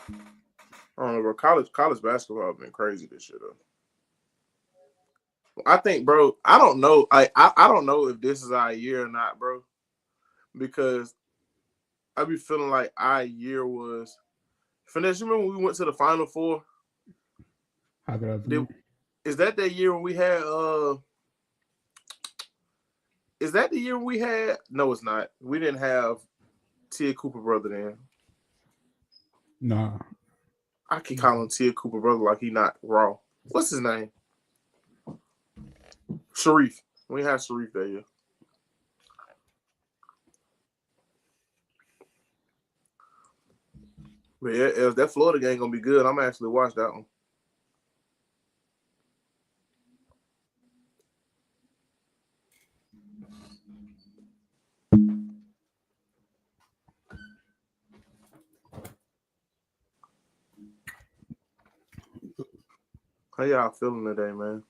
I don't know, bro. College basketball has been crazy this year, though. I think, bro. I don't know. I don't know if this is our year or not, bro. Because I be feeling like our year was. Finesse, you remember when we went to the Final Four? How could I forget? Is that year when we had? Is that the year we had? No, it's not. We didn't have Tia Cooper brother then. Nah. I keep calling Tia Cooper brother like he not raw. What's his name? Sharif. We had Sharif that year. But yeah, that Florida game gonna be good. I'm actually watch that one. How y'all feeling today, man?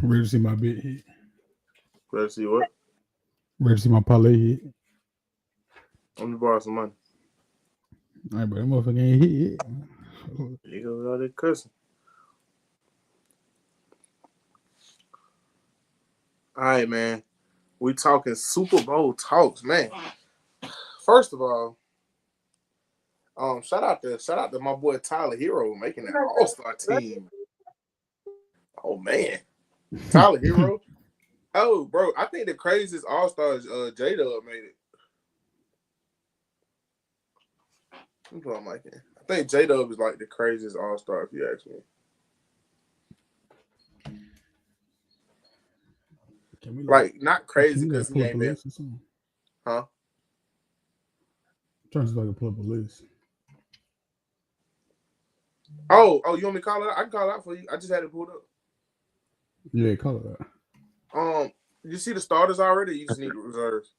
Ready to see my bit hit. Ready to see what? Ready to see my parlay hit. Let me borrow some money. All right, but that motherfucker ain't hit yet. You go out there cussing. All right, man. We talking Super Bowl talks, man. First of all, shout out to my boy Tyler Hero making that All-Star team. Oh man, Tyler Hero. Oh, bro, I think the craziest All-Star is J-Dub made it. I think J-Dub is like the craziest All-Star if you ask me. Like not crazy because he ain't been. Huh? I'm trying to see if I can pull up a list. Oh, you want me to call it out? I can call it out for you. I just had it pulled up. Yeah, call it out. You see the starters already? You just need the reserves.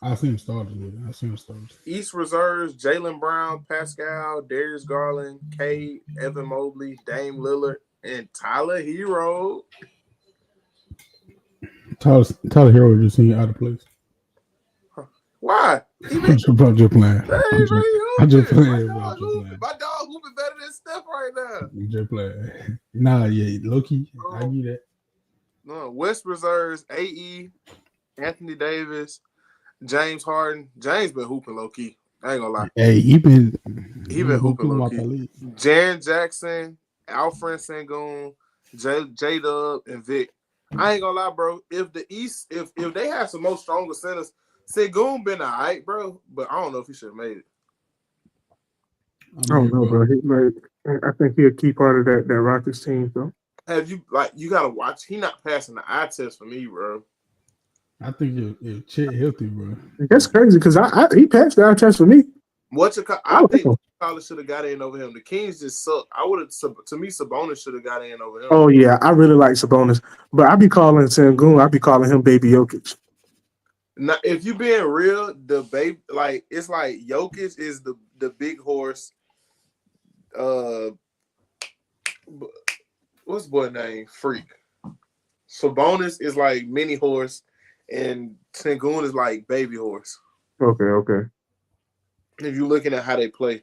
I seen starters. I seen starters. East reserves: Jaylen Brown, Pascal, Darius Garland, Cade, Evan Mobley, Dame Lillard, and Tyler Hero. Tyler Hero just seemed out of place. Why? I'm just playing. I'm just playing. My dog hooping better than Steph right now. I'm just playing. Nah, yeah, low-key. I give that. No, West reserves: AE, Anthony Davis, James Harden. James been hooping low-key. I ain't gonna lie. Hey, he been hooping low-key. Jaren Jackson, Alfred Sengun, J-Dub, and Vic. I ain't gonna lie, bro. If the East, if they have some more stronger centers, Sengun been all right, bro. But I don't know if he should have made it. I don't know, bro. I think he's a key part of that Rockets team, though. Have you you gotta watch? He not passing the eye test for me, bro. I think if Chet healthy, bro. That's crazy because he passed the eye test for me. I think College should have got in over him. The Kings just suck. To me, Sabonis should have got in over him. Oh yeah, I really like Sabonis, but I be calling Sengun. I be calling him Baby Jokic. Now, if you being real, the baby it's like Jokic is the big horse. What's the boy name? Freak. Sabonis is like mini horse, and Sengun is like baby horse. Okay. If you're looking at how they play,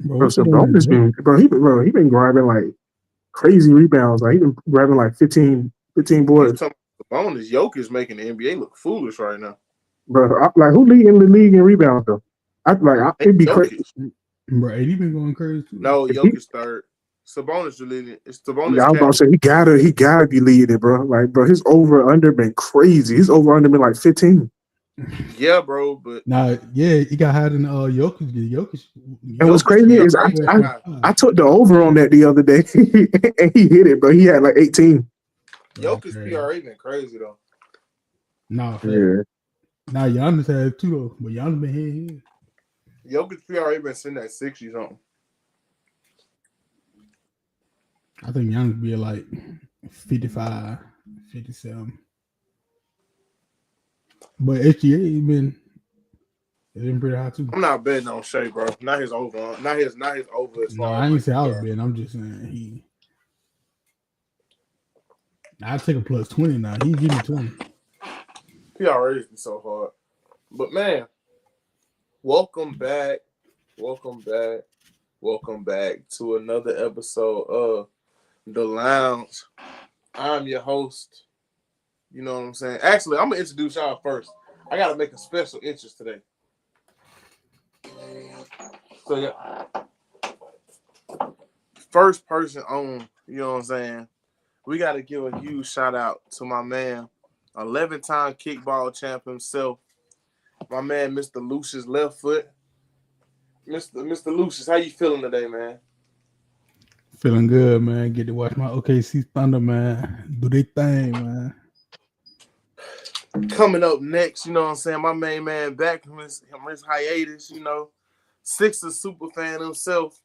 Sabonis he been grabbing like crazy rebounds. Like he been grabbing like 15 boards. Sabonis, Jokic making the NBA look foolish right now. Bro, who lead in the league in rebounds though? It'd be crazy. Bro, he been going crazy too. No, Jokic third. Sabonis leading. It's Sabonis. Yeah, I was about to say he gotta be leading it, bro. Like, bro, his over under been crazy. His over under been like 15. Yeah, bro, but he got higher than Jokic. Jokic. And what's crazy is I took the over on that the other day, and he hit it, bro. He had like 18. Jokic's PRA been crazy though. Nah, Giannis had 2 though, but Giannis been here. Jokic's PRA been sitting at 60 something. I think Giannis be like 55, 57. But SGA been pretty high too. I'm not betting on Shea, bro. Not his over. Not his over. As far I ain't say I was betting. I'm just saying I take a plus 20 now. He give me 20. PRA's been so hard. But man, Welcome back to another episode of The Lounge. I'm your host. You know what I'm saying? Actually, I'm gonna introduce y'all first. I gotta make a special interest today. So yeah, first person on, you know what I'm saying? We gotta give a huge shout out to my man, 11-time kickball champ himself, my man, Mr. Lucius Left Foot. Mr. Lucius, how you feeling today, man? Feeling good, man. Get to watch my OKC Thunder, man. Do their thing, man. Coming up next, you know what I'm saying? My main man back from his hiatus, you know. Sixers super fan himself.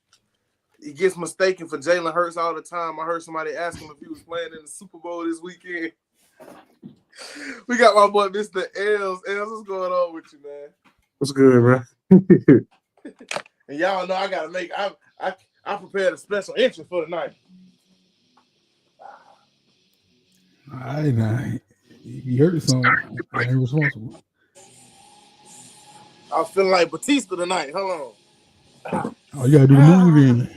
He gets mistaken for Jalen Hurts all the time. I heard somebody ask him if he was playing in the Super Bowl this weekend. We got my boy, Mr. Els. Els, what's going on with you, man? What's good, bro? And y'all know I gotta make. I prepared a special entry for tonight. All right, now. You heard the song. I ain't responsible. I was feeling like Batista tonight. Hold on. Oh, you gotta do the movie then.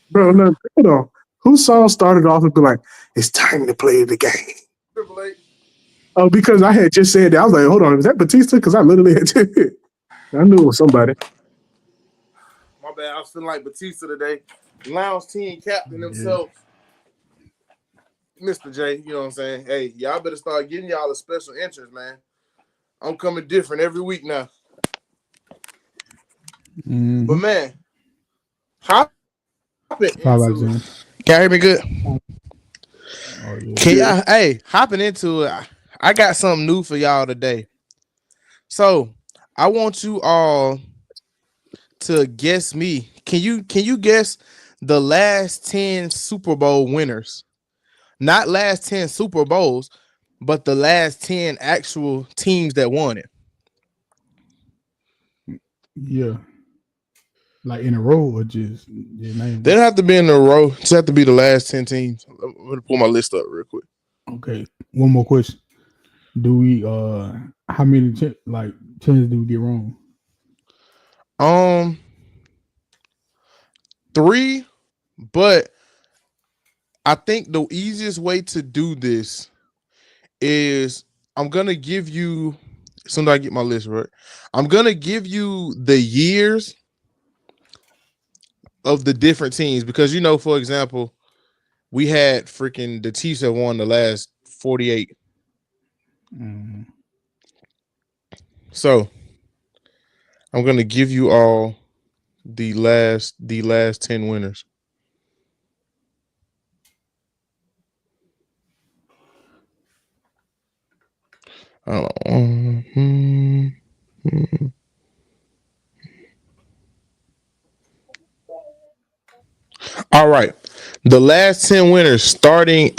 Bro, no, hold on. Whose song started off and be like, it's time to play the game? Triple H. Oh, because I had just said that. I was like, hold on, is that Batista? Because I literally had to. I knew it was somebody. My bad. I was feeling like Batista today. Lounge team captain himself, Mr. J. You know what I'm saying? Hey, y'all better start getting y'all a special interest, man. I'm coming different every week now. Mm-hmm. But man, hop into. Can you hear me good? Oh, yeah. Can y'all, hey, hopping into it, I got something new for y'all today. So I want you all to guess me. Can you guess the last 10 Super Bowl winners? Not last 10 Super Bowls, but the last 10 actual teams that won it. Yeah. Like in a row or just your name? They don't have to be in a row. Just have to be the last 10 teams. I'm gonna pull my list up real quick. Okay. One more question. Do we how many chances do we get wrong? 3, but I think the easiest way to do this is I'm gonna give you, as soon as I get my list right, I'm gonna give you the years of the different teams, because, you know, for example, we had freaking the Chiefs have won the last 48. Mm-hmm. So I'm gonna give you all the last 10 winners. All right. The last 10 winners, starting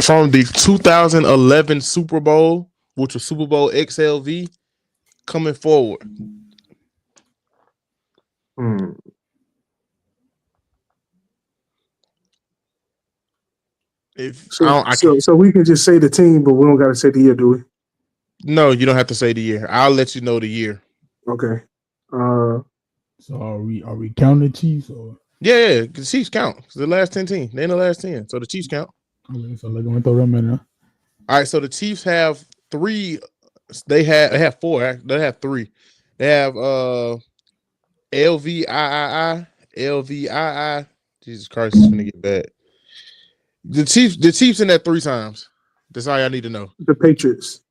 from the 2011 Super Bowl, which was Super Bowl XLV, coming forward. So we can just say the team, but we don't got to say the year, do we? No, you don't have to say the year. I'll let you know the year. Okay. So are we counting the Chiefs or? Yeah, the Chiefs count. It's the last 10 teams. They're in the last 10, so the Chiefs count. Okay, so I'm gonna throw them in there. All right, so the Chiefs have 3. They have 4. They have 3. They have LVII. Jesus Christ, it's gonna get bad. The Chiefs in that 3 times. That's all I need to know. The Patriots.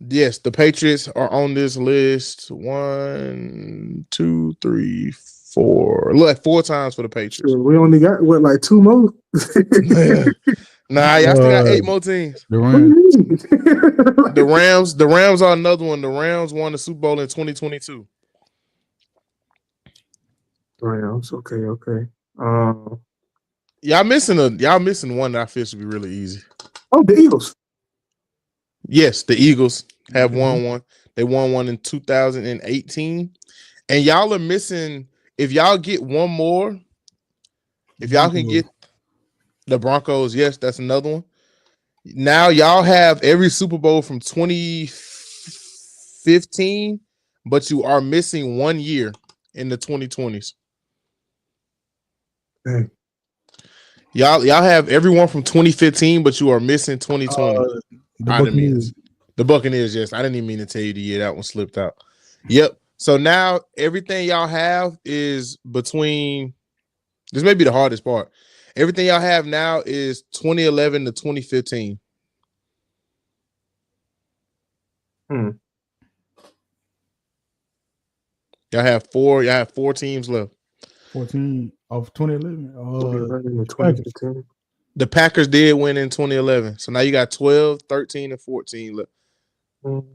Yes, the Patriots are on this list. 1, 2, 3, 4. Look, like 4 times for the Patriots. We only got like 2 more. Nah, y'all still got 8 more teams. The Rams. The Rams are another one. The Rams won the Super Bowl in 2022. Rams. Okay. Y'all missing one that I feel should be really easy. Oh, the Eagles. Yes, the Eagles have won one. They won one in 2018. And y'all are missing, if y'all get one more, if y'all can get the Broncos, yes, that's another one. Now y'all have every Super Bowl from 20 2015, but you are missing 1 year in the 2020s. Dang. Y'all have everyone from 2015, but you are missing 2020. The Buccaneers. The Buccaneers, yes. I didn't even mean to tell you the year that one slipped out. Yep. So now everything y'all have is between. This may be the hardest part. Everything y'all have now is 2011 to 2015. Y'all have four teams left. 14 of 2011. 2015. The Packers did win in 2011. So now you got 12, 13, and 14 left. No,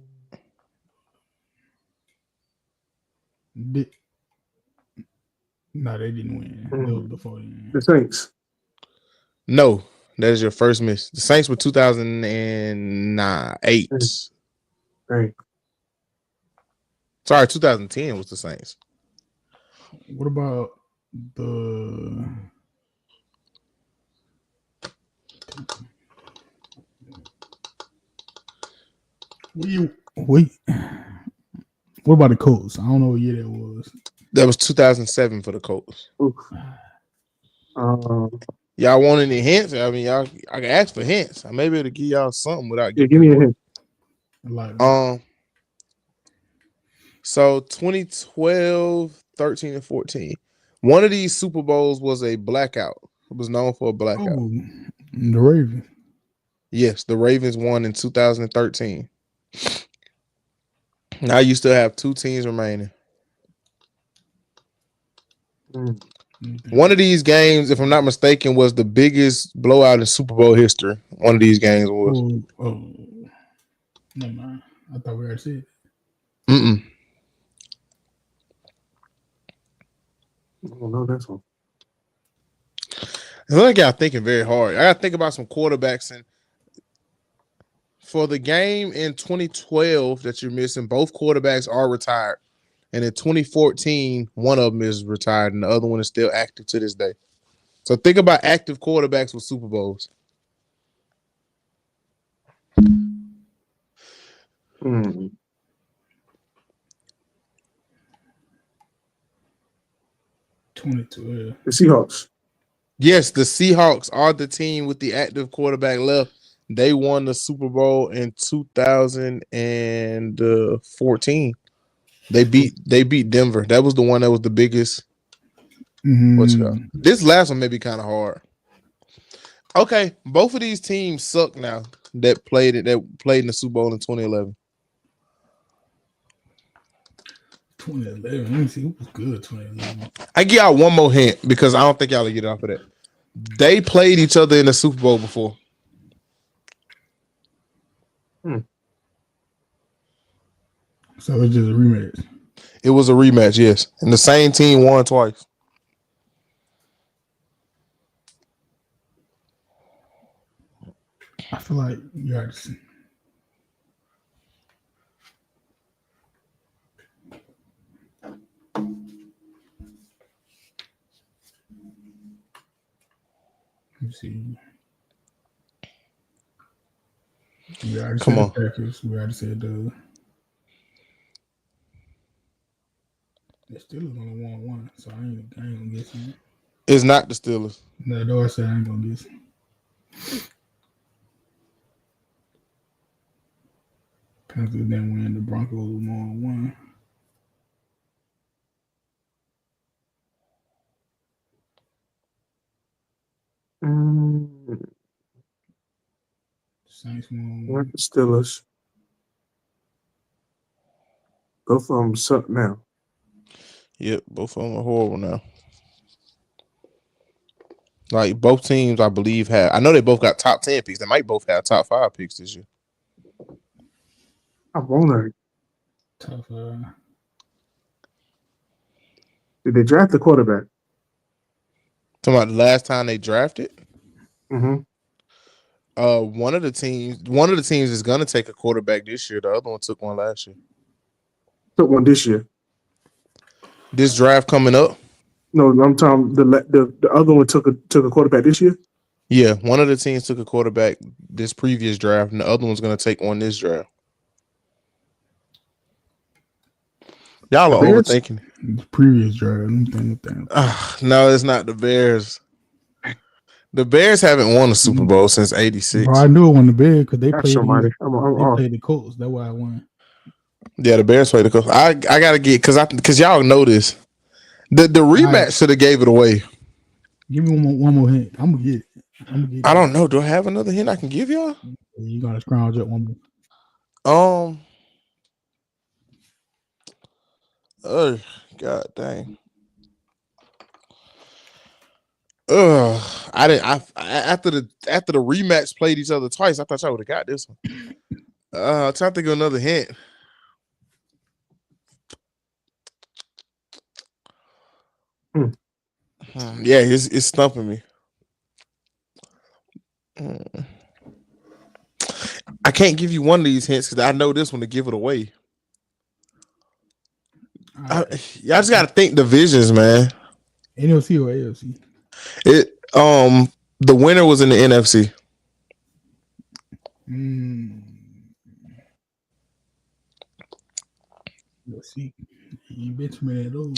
they didn't win. The Saints. No, that is your first miss. The Saints were 2008. Dang. Sorry, 2010 was the Saints. What about the what about the Colts? I don't know what year that was. That was 2007 for the Colts. Y'all want any hints? I mean, I can ask for hints. I may be able to give y'all something without give me a hint. So 2012, 13, and 14. One of these Super Bowls was a blackout. It was known for a blackout. Oh, the Ravens. Yes, the Ravens won in 2013. Now you still have 2 teams remaining. One of these games, if I'm not mistaken, was the biggest blowout in Super Bowl history. One of these games was. Never mind. I thought we already said it. I don't know this one. I think y'all thinking very hard. I got to think about some quarterbacks. And for the game in 2012 that you're missing, both quarterbacks are retired. And in 2014, one of them is retired and the other one is still active to this day. So think about active quarterbacks with Super Bowls. The Seahawks. Yes, the Seahawks are the team with the active quarterback left. They won the Super Bowl in 2014. They beat Denver. That was the one that was the biggest. This last one may be kind of hard. Okay, both of these teams suck now that played in the Super Bowl in 2011. 2011. Let me see who was good. 2011. I give y'all one more hint because I don't think y'all will get off of that. They played each other in the Super Bowl before. So it's just a rematch. It was a rematch, yes. And the same team won twice. I feel like you got to see. Let's see. We already Come said on. the Packers. We already said the Steelers only won one, so I ain't gonna guess it. It's not the Steelers. No, I said I ain't gonna guess it. Panthers didn't win. The Broncos won one. Saints won one. Steelers. Both of them suck now. Yep, both of them are horrible now. Like both teams, I believe I know they both got top 10 picks. They might both have top 5 picks this year. I wonder. Top 5. Did they draft the quarterback? Talking about the last time they drafted? Mm-hmm. One of the teams is gonna take a quarterback this year. The other one took one last year. Took one this year. This draft coming up? No, I'm talking the other one took a quarterback this year. Yeah, one of the teams took a quarterback this previous draft, and the other one's gonna take one this draft. Y'all are Bears? overthinking it. The previous draft. No, it's not the Bears. The Bears haven't won a Super Bowl since '86. Bro, I knew it won the Bears because they That's played. somebody. They played the Colts. That's why I won. Yeah, the Bears played the Colts. I gotta get because y'all know this. The rematch should have gave it away. Give me one more hint. I'm gonna get it. I don't know. Do I have another hint I can give y'all? You gotta scrounge up one more. Oh, god dang. I didn't. After the rematch played each other twice, I thought y'all would have got this one. I'm trying to think of another hint. Yeah, it's stumping me. I can't give you one of these hints because I know this one to give it away. Y'all just gotta think divisions, man. NFC or AFC? The winner was in the NFC. Let's see. You bitch me at all.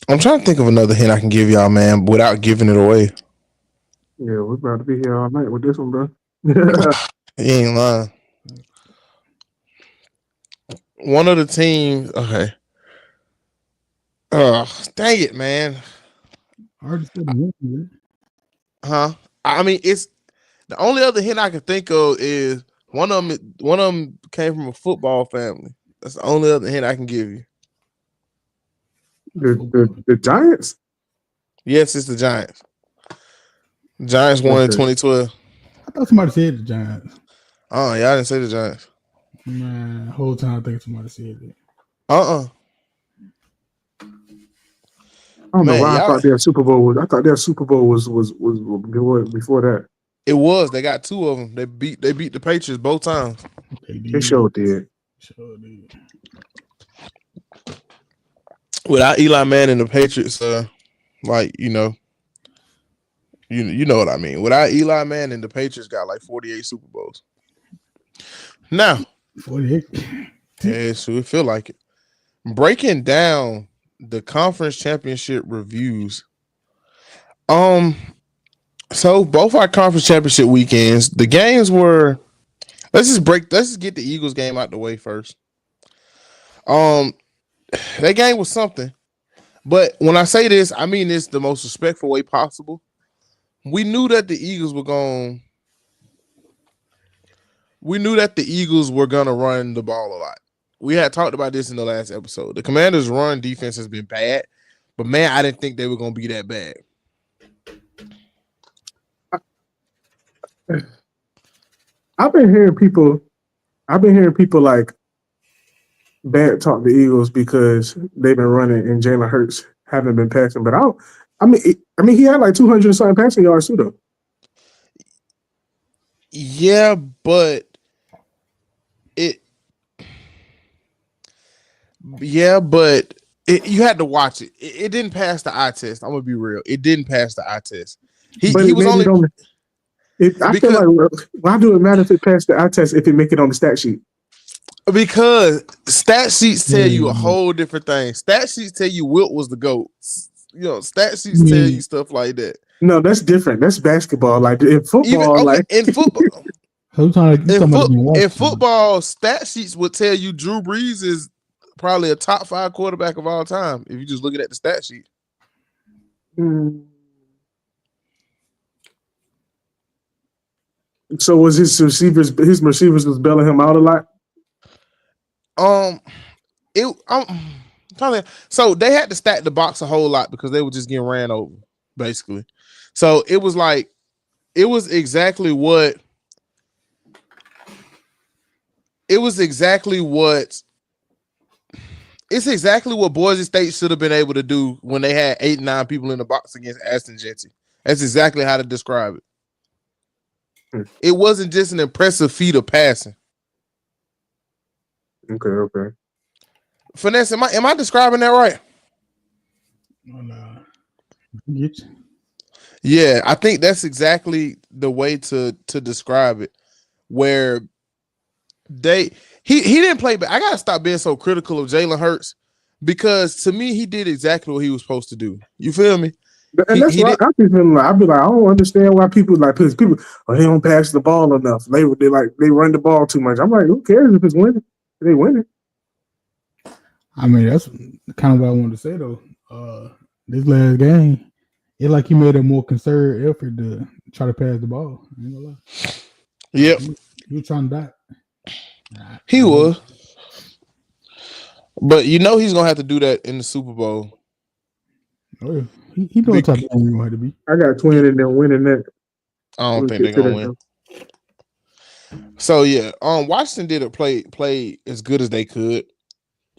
I'm trying to think of another hint I can give y'all, man, without giving it away. Yeah, we're about to be here all night with this one, bro. You ain't lying. One of the teams. Okay. Dang it, man. Huh? I mean, it's the only other hint I can think of is one of them came from a football family. That's the only other hint I can give you. The Giants? Yes, it's the Giants. Giants won in 2012. I thought somebody said the Giants. Oh, yeah, I didn't say the Giants. Man, the whole time I think somebody said that. I don't know why I thought their Super Bowl was. I thought their Super Bowl was before that. It was. They got two of them. They beat the Patriots both times. They sure did. Without Eli Manning, the Patriots, you know what I mean. Without Eli Manning, the Patriots got like 48 Super Bowls. Now, 48. Yeah, so it feel like it. Breaking down the conference championship reviews. So both our conference championship weekends, the games were. Let's just get the Eagles game out the way first. That game was something, but when I say this, I mean this the most respectful way possible. We knew that the Eagles were going. We knew that the Eagles were gonna run the ball a lot. We had talked about this in the last episode. The Commanders' run defense has been bad, but man, I didn't think they were gonna be that bad. I've been hearing people like bad talk the Eagles because they've been running and Jalen Hurts haven't been passing. But I mean, he had like 200 and something passing yards too, though. Yeah, but you had to watch it. It didn't pass the eye test. I'm gonna be real. It didn't pass the eye test. He was only. I feel like why do it matter if it passed the eye test if it make it on the stat sheet? Because stat sheets tell you a whole different thing. Stat sheets tell you Wilt was the GOAT. You know, stat sheets tell you stuff like that. No, that's different. That's basketball. Like in football, in football, stat sheets would tell you Drew Brees is probably a top 5 quarterback of all time if you just looking at the stat sheet. So was his receivers was bailing him out a lot? So they had to stack the box a whole lot because they were just getting ran over, basically. So it was exactly what Boise State should have been able to do when they had 8, 9 people in the box against Aston Jetty. That's exactly how to describe it. It wasn't just an impressive feat of passing. Okay. Finesse, am I describing that right? Oh, no. Get you. Yeah, I think that's exactly the way to describe it. Where he didn't play, but I gotta stop being so critical of Jalen Hurts because to me he did exactly what he was supposed to do. You feel me? And that's He why did. I be feeling like I don't understand why people like because people they don't pass the ball enough. They run the ball too much. I'm like, who cares if it's winning? They winning. I mean, that's kind of what I wanted to say though. This last game, it's like he made a more concerted effort to try to pass the ball. I ain't gonna lie. Yep, He was trying to die. he was. But you know he's gonna have to do that in the Super Bowl. Oh yeah, he knows what type of game you want to be. I got Twin and then winning that. I don't think they're gonna win. So yeah, Washington did play as good as they could.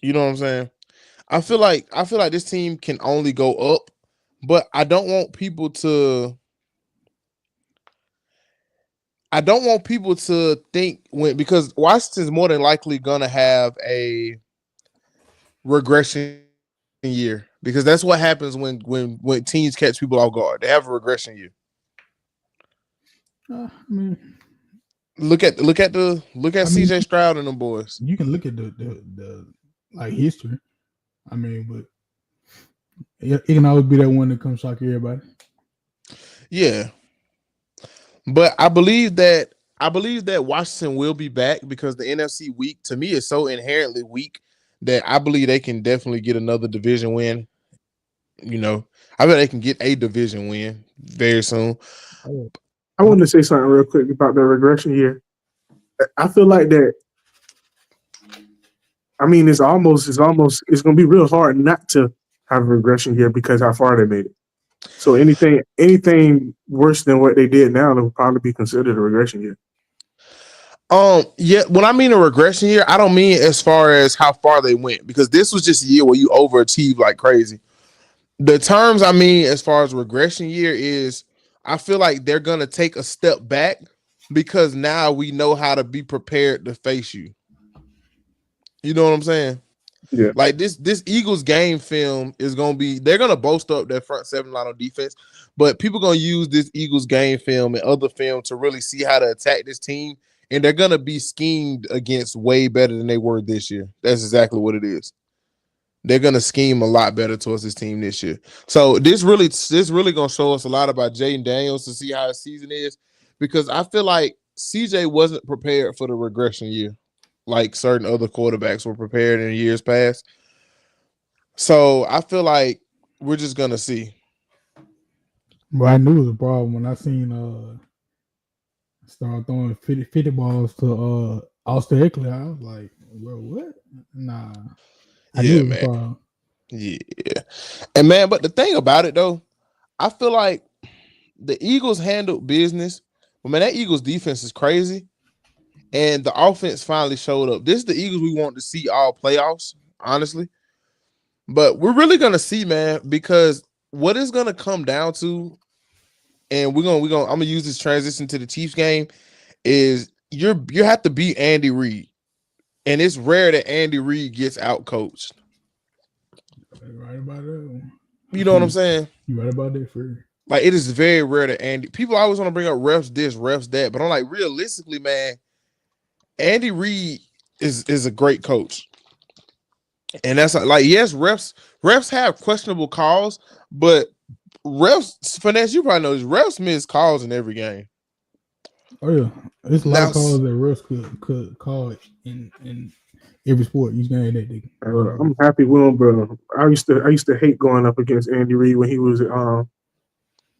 You know what I'm saying? I feel like this team can only go up, but I don't want people to think because Washington's more than likely gonna have a regression year because that's what happens when teams catch people off guard. They have a regression year. I mean, look at CJ Stroud and them boys. You can look at the like history. I mean, but it can always be that one that comes shock everybody. Yeah, but I believe that Washington will be back because the NFC weak to me is so inherently weak that I believe they can definitely get another division win. You know, I bet they can get a division win very soon. I want to say something real quick about the regression year. I feel like that. I mean, it's going to be real hard not to have a regression year because how far they made it. So anything worse than what they did now, will probably be considered a regression year. Yeah. When I mean a regression year, I don't mean as far as how far they went because this was just a year where you overachieved like crazy. The terms I mean as far as regression year is I feel like they're gonna take a step back because now we know how to be prepared to face you. You know what I'm saying? Yeah. Like this Eagles game film is gonna be they're gonna boast up their front seven line on defense, but people gonna use this Eagles game film and other film to really see how to attack this team, and they're gonna be schemed against way better than they were this year. That's exactly what it is. They're gonna scheme a lot better towards this team this year. So this really gonna show us a lot about Jaden Daniels to see how his season is, because I feel like CJ wasn't prepared for the regression year, like certain other quarterbacks were prepared in years past. So I feel like we're just gonna see. Well, I knew it was a problem when I seen start throwing 50 balls to Austin Eckler. I was like, well, what? Nah. I knew it was a problem. Yeah. And man, but the thing about it though, I feel like the Eagles handled business. Well, man, that Eagles defense is crazy. And the offense finally showed up. This is the Eagles we want to see all playoffs, honestly. But we're really gonna see, man, because what it's gonna come down to, and I'm gonna use this transition to the Chiefs game, is you have to beat Andy Reid. And it's rare that Andy Reid gets out coached. Right about that. You know what I'm saying? You right about that, for like it is very rare that people always want to bring up refs this, refs that, but I'm like, realistically, man, Andy Reid is a great coach. And that's like, yes, refs have questionable calls, but refs, Finesse, you probably know this, refs miss calls in every game. Oh yeah, it's a lot of calls that refs could call in every sport. Each game that they. I'm happy with him, bro. I used to hate going up against Andy Reid when he was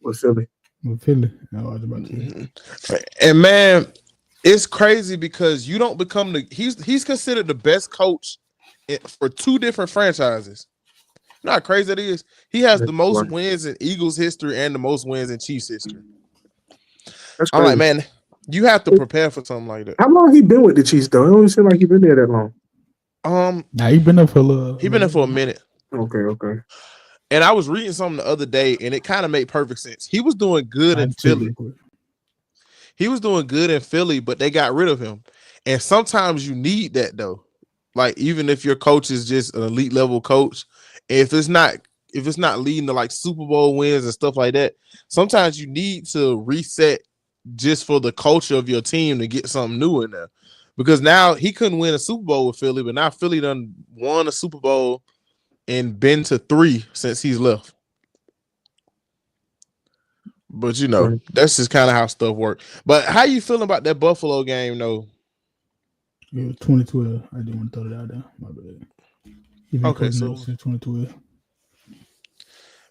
with Philly. With Philly, I was about to say. And man, it's crazy because you don't become he's considered the best coach for two different franchises. You know how crazy that is? He has the most wins in Eagles history and the most wins in Chiefs history. That's crazy. I'm like, man, you have to prepare for something like that. How long he been with the Chiefs though? It don't seem like he been there that long. Nah, he been there for a minute. Okay. And I was reading something the other day, and it kind of made perfect sense. He was doing good in Philly. He was doing good in Philly, but they got rid of him. And sometimes you need that though. Like even if your coach is just an elite level coach, if it's not leading to like Super Bowl wins and stuff like that, sometimes you need to reset just for the culture of your team to get something new in there. Because now he couldn't win a Super Bowl with Philly, but now Philly done won a Super Bowl and been to 3 since he's left. But you know, that's just kind of how stuff works. But how you feeling about that Buffalo game, though? It was 2012. I didn't want to throw it out there. My bad. Okay, so 2012.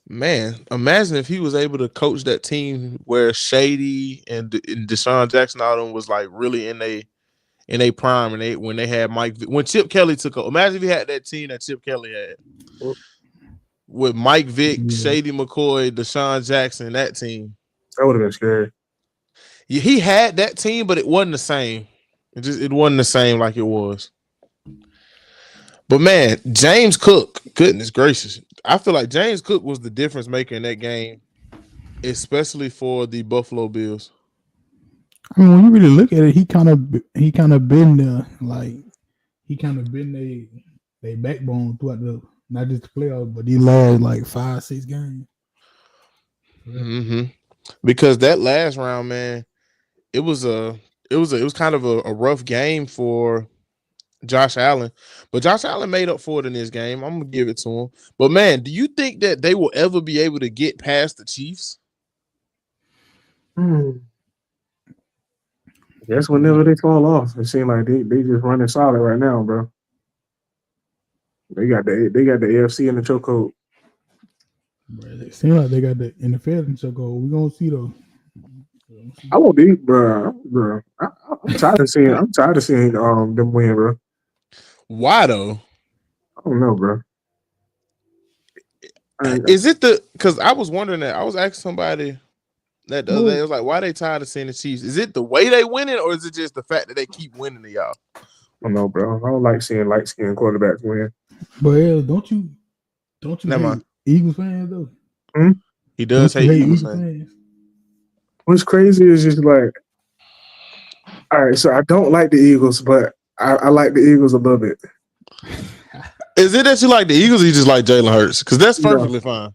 Man, imagine if he was able to coach that team where Shady and Deshaun Jackson all them was like really in a prime, and when they had when Chip Kelly took over. Imagine if he had that team that Chip Kelly had with Mike Vick, Shady McCoy, Deshaun Jackson, that team. That would have been scary. Yeah, he had that team, but it wasn't the same. It wasn't the same like it was. But man, James Cook, goodness gracious. I feel like James Cook was the difference maker in that game, especially for the Buffalo Bills. I mean, when you really look at it, he kind of been there, like he kind of been their backbone throughout not just the playoffs, but these last like 5-6 games. Mm-hmm. Because that last round, man, it was kind of a rough game for Josh Allen, but Josh Allen made up for it in this game. I'm gonna give it to him. But man, do you think that they will ever be able to get past the Chiefs? I guess whenever they fall off, it seems like they just running solid right now, bro. They got the AFC in the chokehold. It seems like they got the NFL in the chokehold. We gonna see though. I won't be, bro. I'm tired of seeing them win, bro. Why though? I don't know, bro. Is it because I was wondering that. I was asking somebody that the other day. It was like, why they tired of seeing the Chiefs? Is it the way they win it, or is it just the fact that they keep winning to y'all? I don't know, bro. I don't like seeing light-skinned quarterbacks win. But don't you hate Eagles fans though? He does hate Eagles fans. What's crazy is just like, all right, so I don't like the Eagles, but I like the Eagles a little bit. Is it that you like the Eagles or you just like Jalen Hurts? Because that's perfectly fine.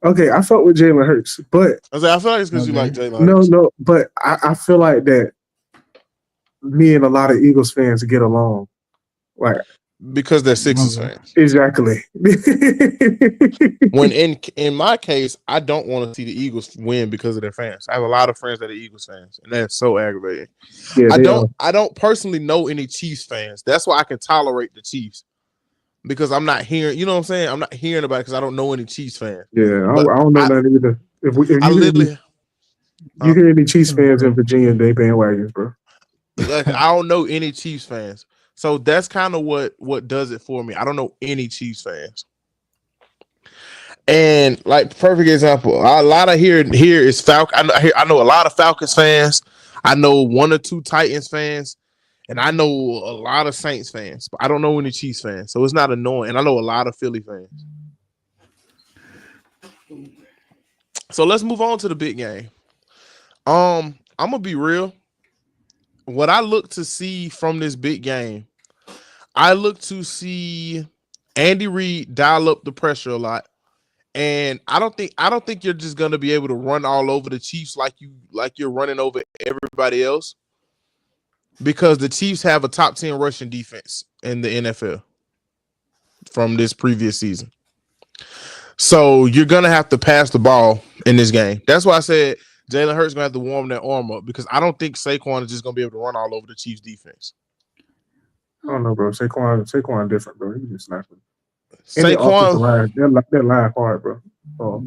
Okay, I fuck with Jalen Hurts, but I feel like it's because you like Jalen Hurts. No, but I feel like that me and a lot of Eagles fans get along. Like because they're Sixers fans. Exactly. When in my case, I don't want to see the Eagles win because of their fans. I have a lot of friends that are Eagles fans, and that's so aggravating. Yeah, I don't personally know any Chiefs fans. That's why I can tolerate the Chiefs. Because I'm not hearing, you know what I'm saying? I'm not hearing about it because I don't know any Chiefs fans. Yeah, I don't know that either. If you hear any Chiefs fans in Virginia, they bandwagons, bro. Like, I don't know any Chiefs fans. So that's kind of what does it for me. I don't know any Chiefs fans. And like perfect example, a lot of here is Falcon. I know a lot of Falcons fans. I know 1 or 2 Titans fans. And I know a lot of Saints fans, but I don't know any Chiefs fans, so it's not annoying. And I know a lot of Philly fans. So let's move on to the big game. I'm gonna be real. What I look to see from this big game, I look to see Andy Reid dial up the pressure a lot. And I don't think you're just gonna be able to run all over the Chiefs like you're running over everybody else. Because the Chiefs have a top 10 rushing defense in the NFL from this previous season. So you're going to have to pass the ball in this game. That's why I said Jalen Hurts going to have to warm that arm up because I don't think Saquon is just going to be able to run all over the Chiefs defense. I don't know, bro. Saquon different, bro. He just snapping. Saquon, that line hard, bro. Oh.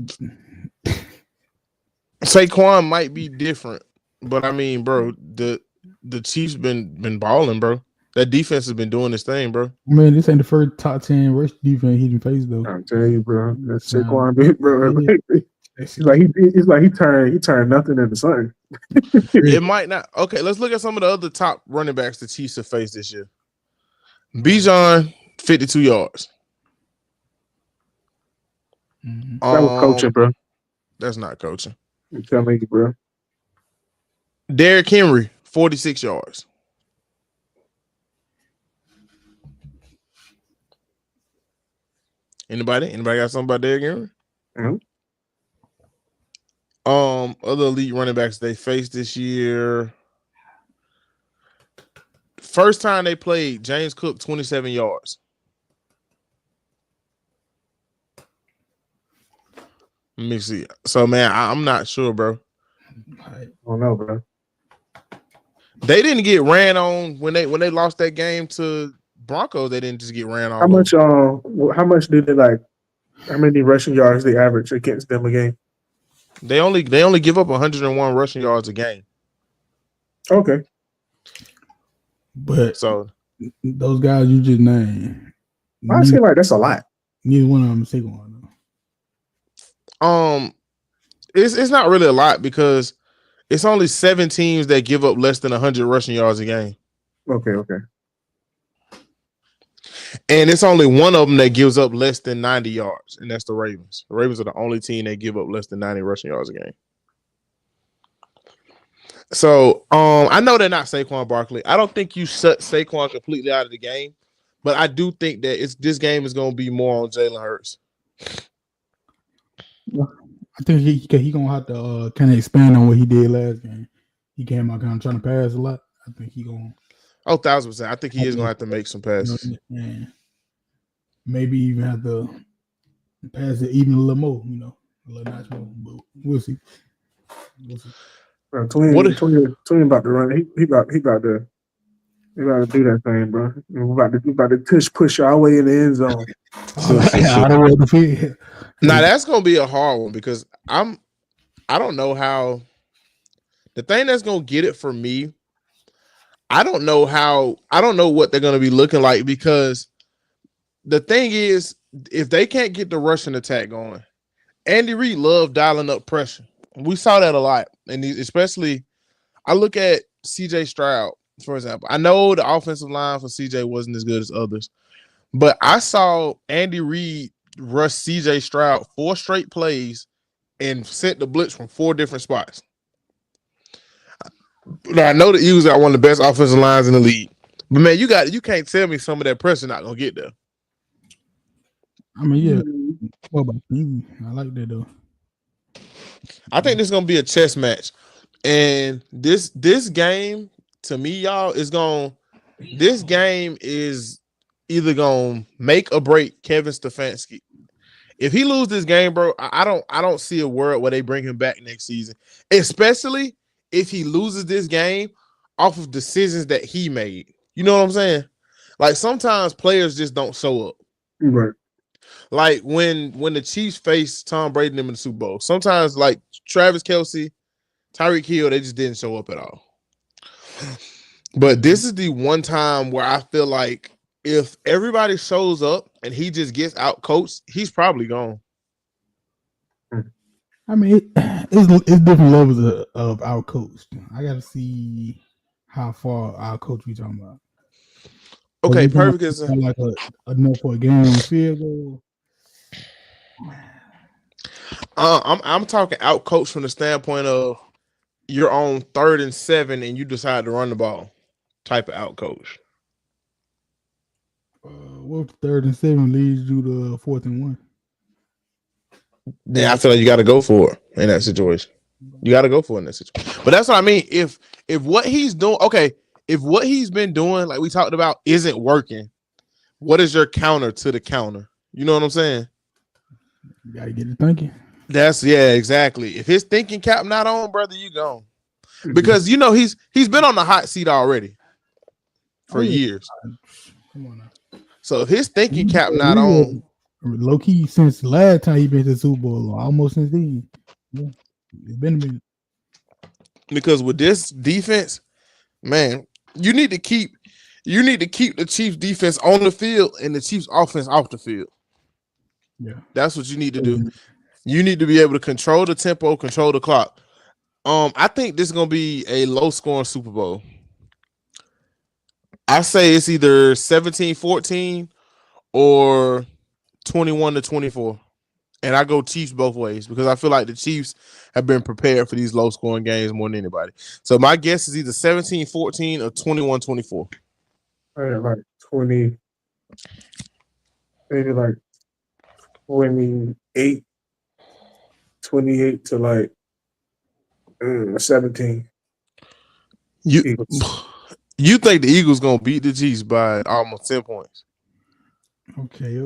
Saquon might be different, but I mean, bro, the Chiefs been balling, bro. That defense has been doing this thing, bro. Man, this ain't the first top 10 rush defense he didn't face though. I'm telling you, bro. That's Saquon bit, bro. It's like he turned nothing into something. It might not. Okay, let's look at some of the other top running backs the Chiefs have faced this year. Bijan, 52 yards. That was coaching, bro. That's not coaching. I'm telling you, bro. Derrick Henry, 46 yards. Anybody got something about Derrick Henry? Mm-hmm. Other elite running backs they faced this year. First time they played, James Cook 27 yards. Let me see. So man, I'm not sure, bro. I don't know, bro. They didn't get ran on when they lost that game to Broncos. They didn't just get ran on. How much did they like? How many rushing yards they average against them a game? They only give up 101 rushing yards a game. Okay. But so those guys you just named, I feel like that's a lot. Neither one of them say one. It's not really a lot because it's only 7 teams that give up less than 100 rushing yards a game. Okay. And it's only one of them that gives up less than 90 yards, and that's the Ravens. The Ravens are the only team that give up less than 90 rushing yards a game. So I know they're not Saquon Barkley. I don't think you shut Saquon completely out of the game, but I do think that this game is going to be more on Jalen Hurts. I think he gonna have to kind of expand on what he did last game. He came out kind of trying to pass a lot. I think he gonna. 1,000%. I think he is gonna have to make some passes. And maybe even have to pass it even a little more. A little notch more. But we'll see. Bro, Twin about to run. He about to do that thing, bro. We about to push our way in the end zone. I don't want to feel. Now that's gonna be a hard one because I don't know how. The thing that's gonna get it for me, I don't know what they're gonna be looking like because the thing is, if they can't get the rushing attack going, Andy Reid loved dialing up pressure. We saw that a lot, and especially I look at CJ Stroud, for example. I know the offensive line for CJ wasn't as good as others, but I saw Andy Reid rush CJ Stroud 4 straight plays and sent the blitz from 4 different spots. Now, I know the Eagles got one of the best offensive lines in the league, but man, you can't tell me some of that pressure not gonna get there. I mean, yeah. What about you? I like that though. I think this is gonna be a chess match, and this game to me, y'all, this game is either gonna make or break Kevin Stefanski. If he loses this game, bro, I don't see a world where they bring him back next season, especially if he loses this game off of decisions that he made. You know what I'm saying? Like sometimes players just don't show up. Right. Like when the Chiefs face Tom Brady and them in the Super Bowl, sometimes like Travis Kelce, Tyreek Hill, they just didn't show up at all. But this is the one time where I feel like if everybody shows up and he just gets out coached, he's probably gone. I mean, it's different levels of out coached. I got to see how far out coach we talking about. Okay, perfect. Like enough for a game field goal. I'm talking out coach from the standpoint of you're on 3rd and 7 and you decide to run the ball. Type of out coach. What 3rd and 7 leads you to 4th and 1? Yeah, I feel like you got to go for it in that situation. You got to go for it in that situation. But that's what I mean. If what he's doing, if what he's been doing, like we talked about, isn't working, what is your counter to the counter? You know what I'm saying? You got to get it thinking. Exactly. If his thinking cap not on, brother, you gone. Because he's been on the hot seat already for years. Come on now. So if his thinking cap not on, low key since the last time he been to the Super Bowl, almost since then. Yeah, it's been a minute. Because with this defense, man, you need to keep the Chiefs defense on the field and the Chiefs offense off the field. Yeah, that's what you need to do. You need to be able to control the tempo, control the clock. I think this is gonna be a low scoring Super Bowl. I say it's either 17-14 or 21-24. And I go Chiefs both ways because I feel like the Chiefs have been prepared for these low scoring games more than anybody. So my guess is either 17-14 or 21-24. Like 20, maybe like 28. 28 to like 17. You Eagles. you think the Eagles gonna beat the Chiefs by almost 10 points? Okay.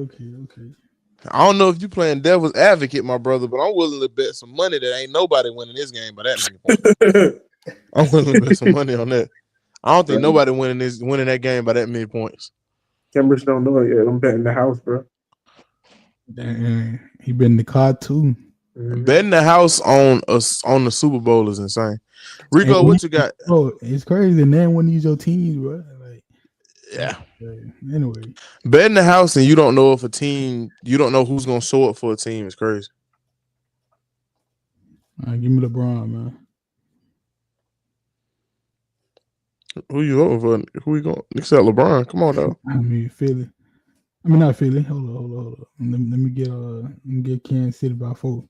I don't know if you playing devil's advocate, my brother, but I'm willing to bet some money that ain't nobody winning this game by that many points. I'm willing to bet some money on that. I don't think nobody winning that game by that many points. Cameras don't know it yet. I'm betting the house, bro. Dang, he been in the car too. Mm-hmm. Betting the house on the Super Bowl is insane. Rico, what you got? Oh, it's crazy. And then when you use your teams, bro. Like, yeah. Anyway, betting the house and you don't know if you don't know who's gonna show up for a team is crazy. Give me LeBron, man. Who you voting for? Who you going? Except LeBron. Come on, though. I mean Philly. I mean not Philly. Hold on. Let me get Kansas City by 4.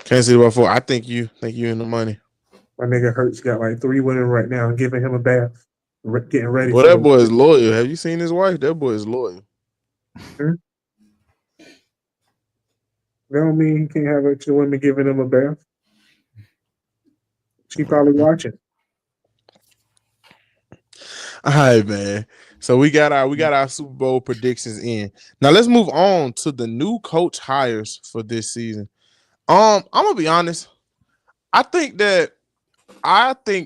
Kansas City by 4. I think you in the money. My nigga Hurts got like 3 women right now, giving him a bath, getting ready. Well, that boy is loyal. Have you seen his wife? That boy is loyal. That don't mean he can't have extra women giving him a bath. She probably watching. All right, man. So we got our Super Bowl predictions in. Now let's move on to the new coach hires for this season. I'm gonna be honest. I think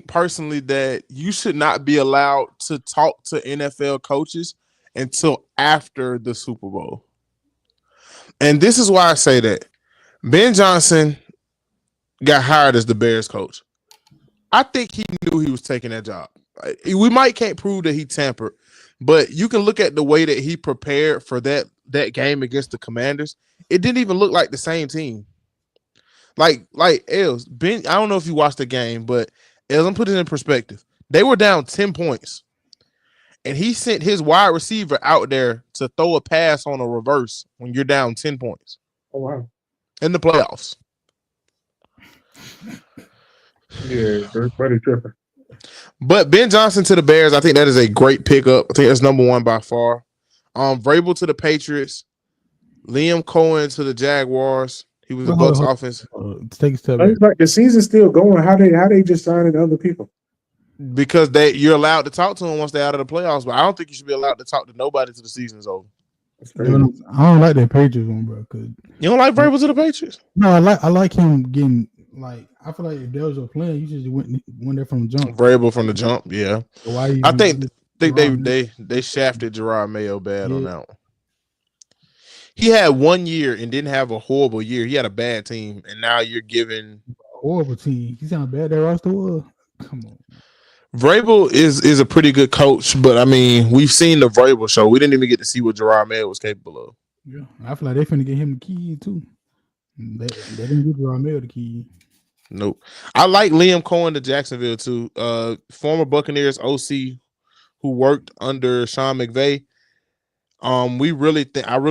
personally that you should not be allowed to talk to NFL coaches until after the Super Bowl. And this is why I say that. Ben Johnson got hired as the Bears coach. I think he knew he was taking that job. We can't prove that he tampered, but you can look at the way that he prepared for that game against the Commanders. It didn't even look like the same team. Like Els, Ben, I don't know if you watched the game, but Els, I'm putting it in perspective. They were down 10 points, and he sent his wide receiver out there to throw a pass on a reverse when you're down 10 points. Oh, wow. In the playoffs. Yeah, everybody tripping. But Ben Johnson to the Bears, I think that is a great pickup. I think that's number 1 by far. Vrabel to the Patriots. Liam Cohen to the Jaguars. He was the Bucs offense. Take a step back. It's like the season's still going. How they just signing other people? Because you're allowed to talk to them once they're out of the playoffs, but I don't think you should be allowed to talk to nobody till the season's over. I don't like that Patriots one, bro. You don't like Vrabel to the Patriots? No, I like him getting like. I feel like if there was a plan, you should went there from the jump. Vrabel from the jump, yeah. So why I think they shafted Gerard Mayo bad on that one. He had 1 year and didn't have a horrible year. He had a bad team, and now you're giving horrible team. You sound bad that roster was. Come on. Vrabel is a pretty good coach, but I mean, we've seen the Vrabel show. We didn't even get to see what Gerard Mayo was capable of. Yeah, I feel like they finna get him the key too. They didn't give Gerard Mayo the key. Nope. I like Liam Cohen to Jacksonville too. Former Buccaneers OC who worked under Sean McVay. I really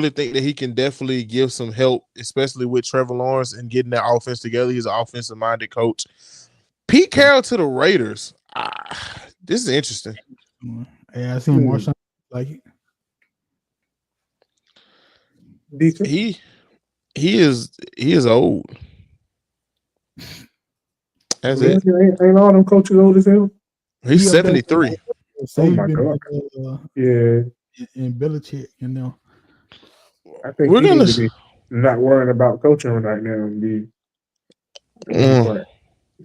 think that he can definitely give some help, especially with Trevor Lawrence and getting that offense together. He's an offensive minded coach. Pete Carroll to the Raiders. This is interesting. Yeah, I seen Marshawn like it. Decent. He is old. That's it. Ain't all them coaches old as hell? He's 73. Oh my God. Yeah. And Belichick, you know. I think we're gonna be not worrying about coaching right now.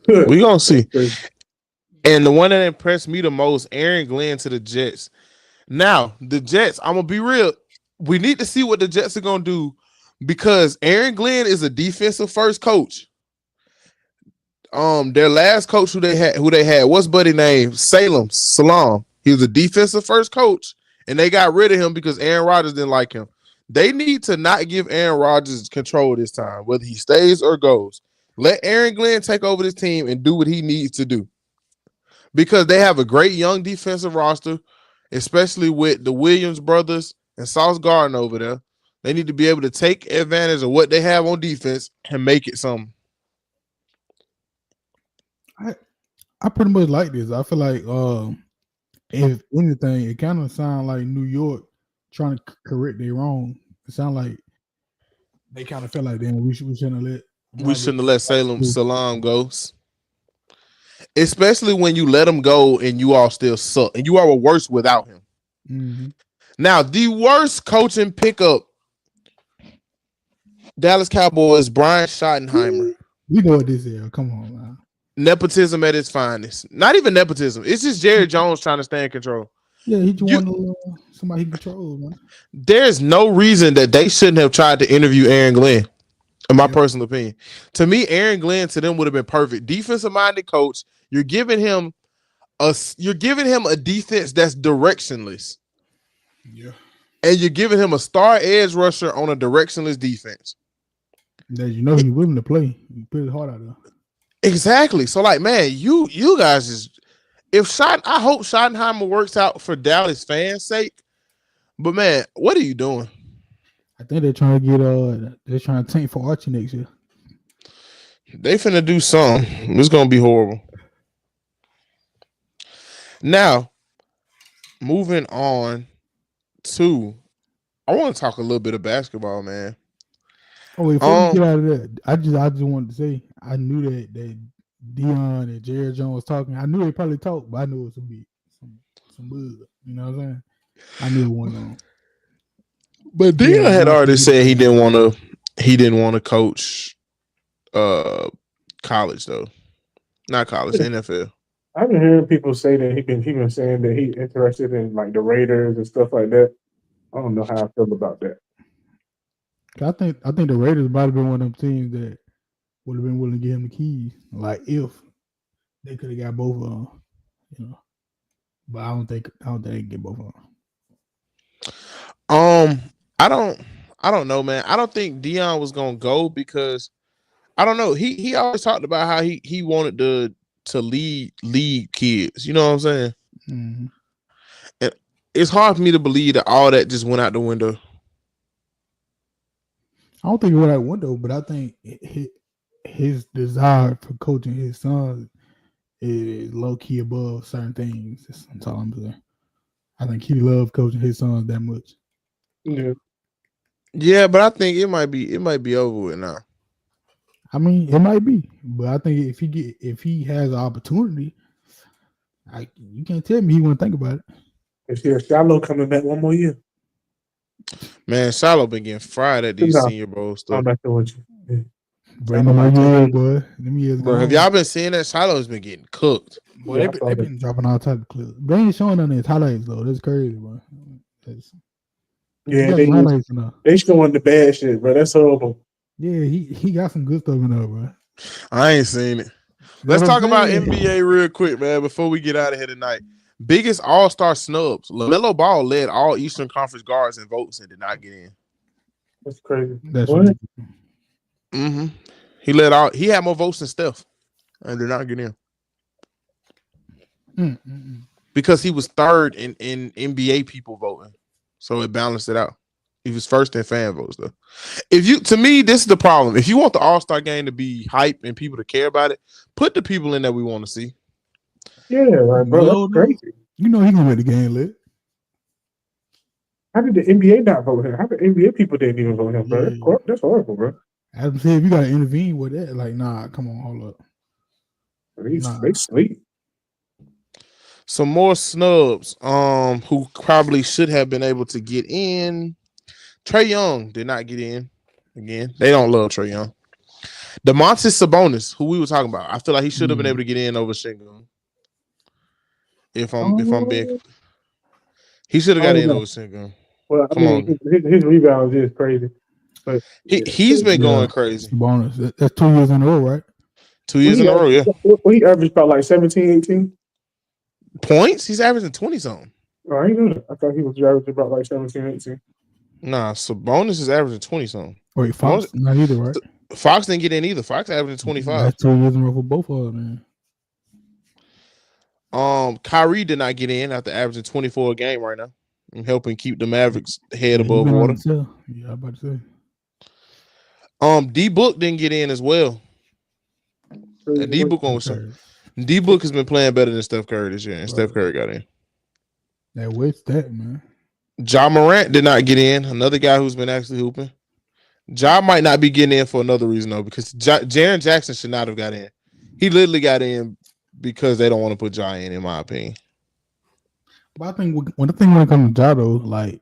We're gonna see. And the one that impressed me the most, Aaron Glenn to the Jets. Now, the Jets, I'm gonna be real. We need to see what the Jets are gonna do because Aaron Glenn is a defensive first coach. Their last coach who they had, what's buddy name? Salam. He was a defensive first coach, and they got rid of him because Aaron Rodgers didn't like him. They need to not give Aaron Rodgers control this time, whether he stays or goes. Let Aaron Glenn take over this team and do what he needs to do. Because they have a great young defensive roster, especially with the Williams brothers and Sauce Gardner over there. They need to be able to take advantage of what they have on defense and make it something. I pretty much like this. I feel like if anything, it kind of sounds like New York trying to correct their wrong. It sounds like They kind of felt like then we shouldn't have let Salam go. Especially when you let him go and you all still suck. And you all were worse without him. Mm-hmm. Now, the worst coaching pickup, Dallas Cowboys, Brian Schottenheimer. We know what this is. Come on, man. Nepotism at its finest. Not even nepotism. It's just Jerry Jones trying to stay in control. Yeah, he just wanted somebody he controls, man. There's no reason that they shouldn't have tried to interview Aaron Glenn, in my personal opinion. To me, Aaron Glenn to them would have been perfect. Defensive-minded coach. You're giving him a defense that's directionless. Yeah. And you're giving him a star edge rusher on a directionless defense. That you know he's willing to play. He put his heart out there. Exactly. So, like, man, you guys is I hope Schottenheimer works out for Dallas fans' sake. But man, what are you doing? I think they're trying to they're trying to tank for Archie next year. They finna do something. It's gonna be horrible. Now, moving on to, I want to talk a little bit of basketball, man. Oh, wait, before we get out of that, I just wanted to say I knew that Deion and Jerry Jones was talking. I knew they probably talked, but I knew it was gonna be some buzz. You know what I'm saying? I knew it wasn't on. But Deion had already said he didn't want to coach college though. Not college, NFL. I've been hearing people say that he been saying that he's interested in like the Raiders and stuff like that. I don't know how I feel about that. I think the Raiders might have been one of them teams that would have been willing to give him the keys. Like if they could have got both of them, you know. But I don't think they can get both of them. I don't know, man. I don't think Deion was gonna go because I don't know. He always talked about how he wanted to lead kids. You know what I'm saying? Mm-hmm. And it's hard for me to believe that all that just went out the window. I don't think it went out the window, but I think his desire for coaching his sons is low key above certain things. That's all I'm saying. I think he loves coaching his sons that much. Yeah. Yeah, but I think it might be over with now. I mean, it might be, but I think if he has an opportunity, you can't tell me he wouldn't think about it. If there's Shiloh coming back one more year. Man, Shiloh been getting fried at these Senior Bowl stuff. I'm not sure what you. Yeah. Bro, have y'all been seeing that? Shiloh's been getting cooked. Boy, they've been dropping all type of clips. They ain't showing on his highlights though. That's crazy, bro. Yeah, they showing the bad shit, bro. That's horrible. Yeah, he got some good stuff in there, bro. I ain't seen it. Let's talk about NBA real quick, man, before we get out of here tonight. Biggest all-star snubs. LaMelo Ball led all Eastern Conference guards in votes and did not get in. That's crazy. That's what? Mm-hmm. He had more votes than Steph and did not get in. Mm-mm. Because he was third in NBA people voting. So it balanced it out. He was first in fan votes, though. To me, this is the problem. If you want the All-Star game to be hype and people to care about it, put the people in that we want to see. Yeah, like, bro, that's crazy. You know he's gonna make the game lit. How did the NBA not vote him? How the NBA people didn't even vote him, bro? Yeah. That's horrible, bro. As I said, if you gotta intervene with that, like, nah, come on, hold up. They sleep. Some more snubs who probably should have been able to get in. Trae Young did not get in. Again, they don't love Trae Young. Domantas Sabonis, who we were talking about, I feel like he should have been able to get in over Şengün. If I'm being, he should have got in over Şengün. Well, I mean, his rebounds is crazy, but he's been going crazy. Sabonis, that's 2 years in a row, right? 2 years in a row, yeah. Well, he averaged about like 17, 18 points. He's averaging 20 something. Oh, I didn't know that. I thought he was averaging about like 17, 18. Nah, Sabonis is averaging 20 something. Wait, Fox not either, right? Fox didn't get in either. Fox averaging 25. That's 2 years in a row for both of them, man. Kyrie did not get in after averaging 24 a game right now. I'm helping keep the Mavericks head above water. Yeah, I'm about to say. D-Book didn't get in as well. D-Book has been playing better than Steph Curry this year, and Steph Curry got in. That man. Ja Morant did not get in. Another guy who's been actually hooping. Ja might not be getting in for another reason though, because Jaren Jackson should not have got in. He literally got in because they don't want to put Ja in my opinion. But I think when it comes to Ja though, like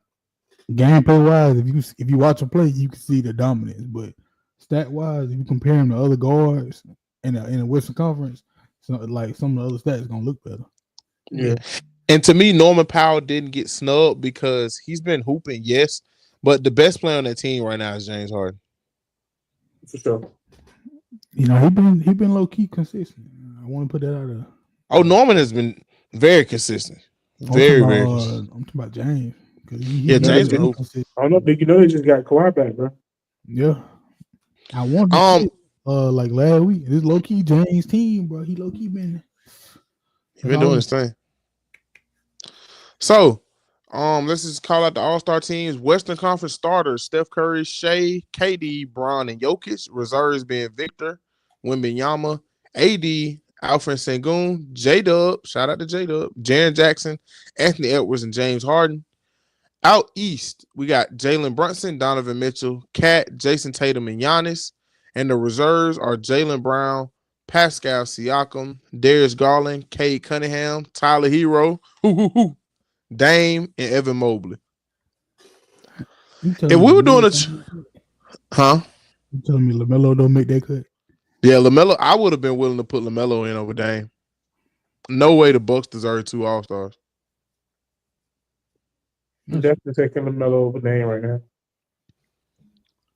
gameplay wise, if you watch him play, you can see the dominance. But stat wise, if you compare him to other guards in the Western Conference, so like some of the other stats gonna look better. Yeah. And to me, Norman Powell didn't get snubbed because he's been hooping, yes, but the best player on that team right now is James Harden. For sure. You know, he been low key consistent. I want to put that out there. Oh, Norman has been very consistent. Very consistent. I'm talking about James. James been hooping. I don't know. Did you know they just got Kawhi back, bro? Yeah. I want to see like last week. This low key James team, bro. He low key been doing his thing. So, let's just call out the All-Star teams. Western Conference starters: Steph Curry, Shea, KD, Bron, and Jokic. Reserves being Victor, Wembanyama, AD, Alfred Sengun, J-Dub, shout out to J-Dub, Jaren Jackson, Anthony Edwards, and James Harden. Out east, we got Jalen Brunson, Donovan Mitchell, Kat, Jason Tatum, and Giannis. And the reserves are Jaylen Brown, Pascal Siakam, Darius Garland, Cade Cunningham, Tyler Hero, Dame, and Evan Mobley. If we were doing huh? You telling me LaMelo don't make that cut? Yeah, LaMelo. I would have been willing to put LaMelo in over Dame. No way the Bucks deserve 2 All-Stars. I'm definitely taking LaMelo over Dame right now.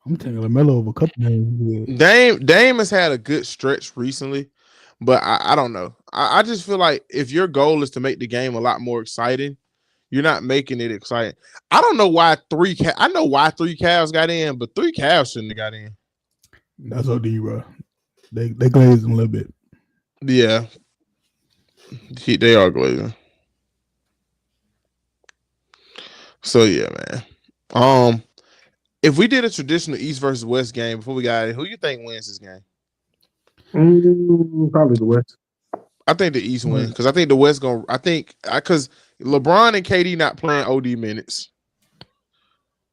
I'm taking LaMelo over a couple games. Dame has had a good stretch recently, but I don't know. I just feel like if your goal is to make the game a lot more exciting, you're not making it exciting. I don't know why I know why 3 Cavs got in, but 3 Cavs shouldn't have got in. That's OD, bro. They glazed them a little bit. Yeah. They are glazing. So yeah, man. If we did a traditional East versus West game before we got it, who you think wins this game? Probably the West. I think the East wins because I think the West going. I think because LeBron and KD not playing OD minutes,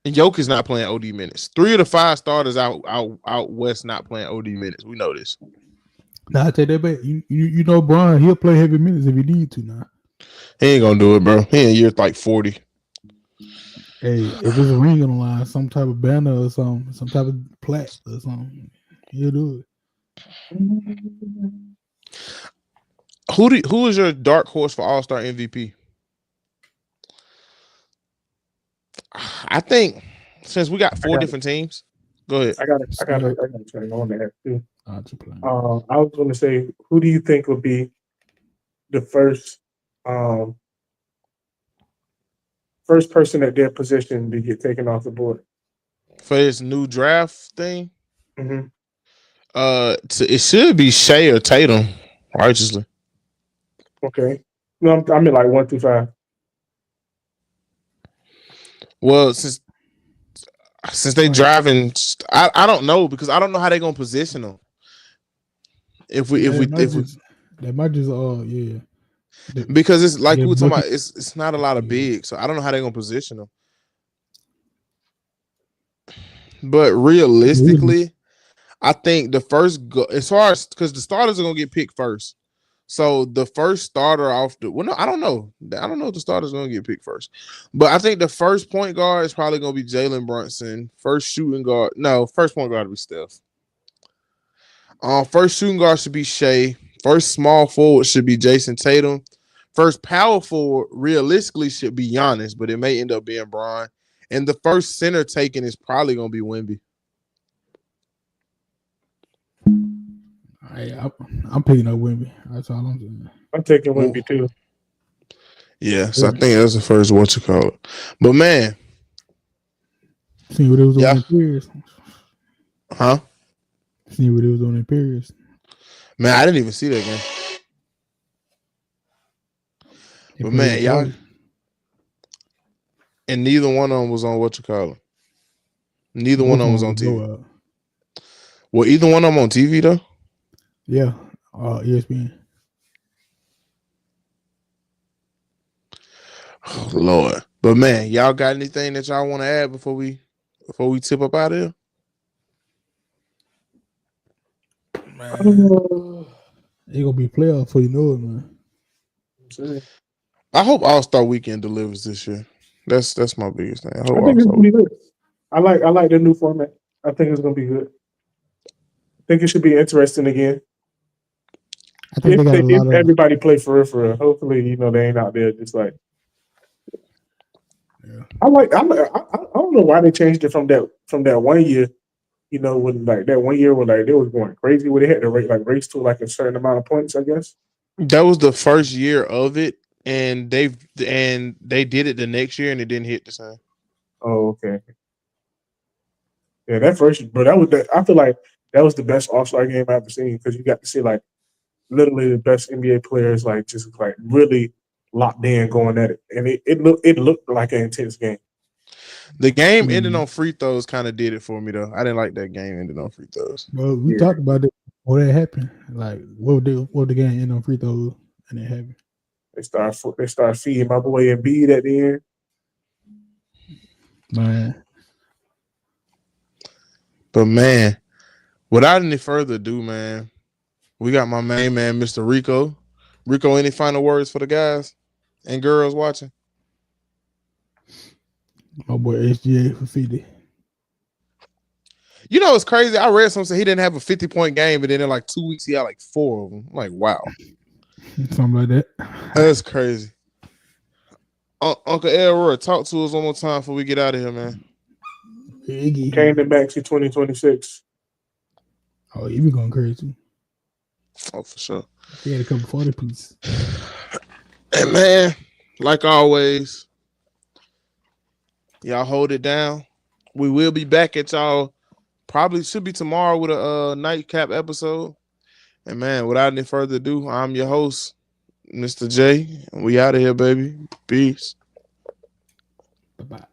and Jokic not playing OD minutes. 3 of the 5 starters out West not playing OD minutes. We know this. Nah, I take that back. You know, Bron, he'll play heavy minutes if he need to. Now he ain't gonna do it, bro. He in year like 40. Hey, if there's a ring on the line, some type of banner or something, some type of plaque or something, he'll do it. Who is your dark horse for All-Star MVP? I think since we got 4 different teams, go ahead. I got to turn on that too. I was going to say, who do you think will be the first person at their position to get taken off the board for this new draft thing? Mm-hmm. It should be Shea or Tatum, righteously. Okay. No, I mean like 1 through 5. Well, since they driving, I don't know because I don't know how they're gonna position them. If we they might just yeah. Because it's like we were talking about, it's not a lot of big, so I don't know how they're gonna position them. But realistically, I think the first as far as because the starters are gonna get picked first. So the first starter off the I don't know if the starter's gonna get picked first, but I think the first point guard is probably gonna be Jalen Brunson. First point guard will be Steph. First shooting guard should be Shea. First small forward should be Jason Tatum. First power forward realistically should be Giannis, but it may end up being Bron. And the first center taken is probably gonna be Wemby. I'm picking up Wemby. That's all I'm doing. I'm taking Wemby too. Yeah, so I think that's the first what you call it. But man, see what it was on Imperials. Huh? See what it was on Imperials. Man, I didn't even see that game. But man, y'all, and neither one of them was on what you call it. Neither one of them was on TV. Well, either one of them on TV though. Yeah, ESPN. Oh, Lord, but man, y'all got anything that y'all want to add before we tip up out of here? Man, he gonna be player before you know it, man. I hope All-Star Weekend delivers this year. That's my biggest thing. I hope think it's All-Star gonna be good. I like the new format. I think it's gonna be good. I think it should be interesting again. I think they got a lot of everybody play for real. Hopefully, they ain't out there just like. Yeah. I don't know why they changed it from that 1 year. When like that 1 year when like they was going crazy where they had to race to like a certain amount of points, I guess. That was the first year of it, and they did it the next year and it didn't hit the same. Oh, okay. Yeah, that first, but I feel like that was the best All-Star game I've ever seen because you got to see like literally the best NBA players like just like really locked in going at it, and it looked like an intense game. The game ended on free throws kind of did it for me though. I didn't like that game ended on free throws. Well, we talked about it before that happened. Like, what the game end on free throws and it happened. They start feeding my boy Embiid at the end. Man. But man, without any further ado, man, we got my main man, Mr. Rico. Rico, any final words for the guys and girls watching? My boy SGA for 50. You know, it's crazy. I read something he didn't have a 50-point game, but then in like 2 weeks, he had like 4 of them. I'm like, wow. Something like that. That's crazy. Uncle Elroy, talk to us one more time before we get out of here, man. Came to Maxi 2026. Oh, he be going crazy. Oh, for sure. He had a couple 40 pieces. And man, like always, y'all hold it down. We will be back at y'all. Probably should be tomorrow with a nightcap episode. And man, without any further ado, I'm your host, Mr. J. And we out of here, baby. Peace. Bye-bye.